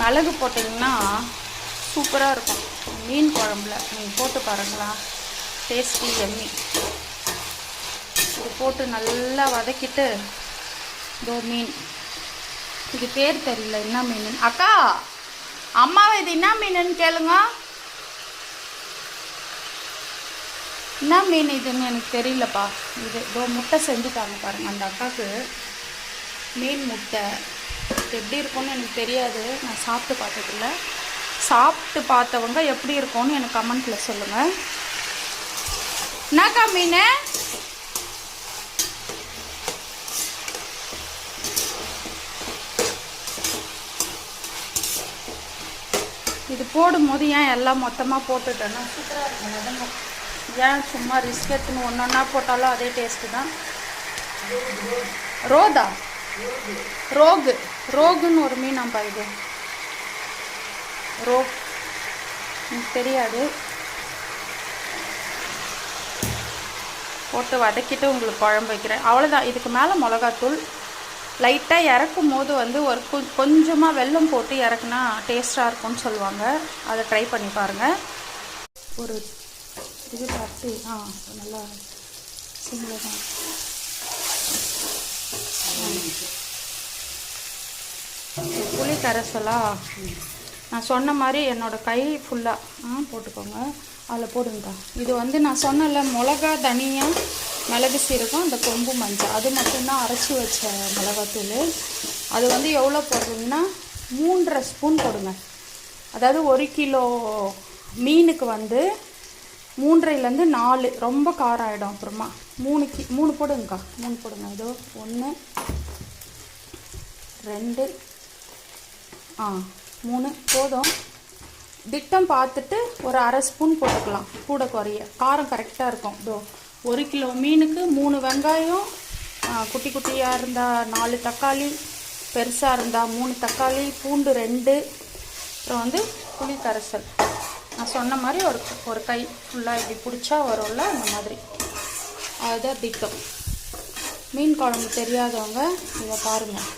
மிளகு போட்டிங்கன்னா சூப்பராக இருக்கும் மீன் குழம்புல. நீங்கள் போட்டு பாருங்களா, டேஸ்டி எம்மி. இது போட்டு நல்லா வதக்கிட்டு இதோ மீன், இது பேர் தெரியல என்ன மீன். அக்கா அம்மாவை இது என்ன மீனுன்னு கேளுங்க. என்ன மீன் இதுன்னு எனக்கு தெரியலப்பா. இது இதோ முட்டை செஞ்சுட்டாங்க பாருங்கள் அந்த அக்காவுக்கு, மீன் முட்டை. எப்படி இருக்கும்னு எனக்கு தெரியாது, நான் சாப்பிட்டு பார்த்ததில்ல. சாப்பிட்டு பார்த்தவங்க எப்படி இருக்கும்னு எனக்கு கமெண்ட்டில் சொல்லுங்கள். என்னக்கா மீன்? இது போடும்போது ஏன் எல்லாம் மொத்தமாக போட்டுட்டேன்னா சூப்பராக இருக்கும் வதங்கும். ஏன் சும்மா ரிஸ்க் எடுத்துன்னு ஒன்று ஒன்றா போட்டாலும் அதே டேஸ்ட்டு தான். ரோதா ரோகு ரோகுன்னு ஒரு மீனாம்பா இது. ரோக் எனக்கு தெரியாது. போட்டு வதக்கிட்டு உங்களுக்கு குழம்பு வைக்கிறேன், அவ்வளோதான். இதுக்கு மேலே மிளகாத்தூள் லைட்டாக இறக்கும் போது வந்து ஒரு கொஞ்சமாக வெல்லம் போட்டு இறக்குனா டேஸ்ட்டாக இருக்கும்னு சொல்லுவாங்க. அதை ட்ரை பண்ணி பாருங்கள். ஒரு இது பார்த்து நல்லா சிம்மில் தான். புளி கரைசலாக நான் சொன்ன மாதிரி என்னோடய கை ஃபுல்லாக போட்டுக்கோங்க, அதில் போடுங்கக்கா. இது வந்து நான் சொன்னல மிளகா, தனியா, மிளகு சீரகம், அந்த கொம்பு மஞ்சள், அது மட்டும்தான் அரைச்சி வச்ச மிளகாத்தூள். அது வந்து எவ்வளோ போடுறீங்கன்னா 3.5 ஸ்பூன் போடுங்க. அதாவது 1 கிலோ மீனுக்கு வந்து 3.5லேருந்து 4, ரொம்ப காரம் ஆகிடும். அப்புறமா 3 போடுங்கக்கா, 3 போடுங்க. இதோ 1 2 3 போதும். திட்டம் பார்த்துட்டு ஒரு 1/2 ஸ்பூன் போட்டுக்கலாம், கூட குறைய. காரம் கரெக்டாக இருக்கும். இதோ 1 கிலோ மீனுக்கு 3 வெங்காயம், குட்டி குட்டியாக இருந்தால் 4 தக்காளி, பெருசாக இருந்தால் 3 தக்காளி, பூண்டு 2, அப்புறம் வந்து புளி கரைசல். நான் சொன்ன மாதிரி ஒரு கை ஃபுல்லாக இப்படி பிடிச்சா வரும்ல, அந்த மாதிரி. அதுதான் திட்டம். மீன் குழம்பு தெரியாதவங்க இதை பாருங்கள்,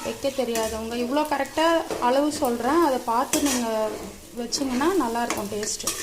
வைக்க தெரியாதவங்க. இவ்வளோ கரெக்டாக அளவு சொல்கிறேன், அதை பார்த்து நீங்கள் வச்சிங்கன்னா நல்லாயிருக்கும் டேஸ்ட்டு.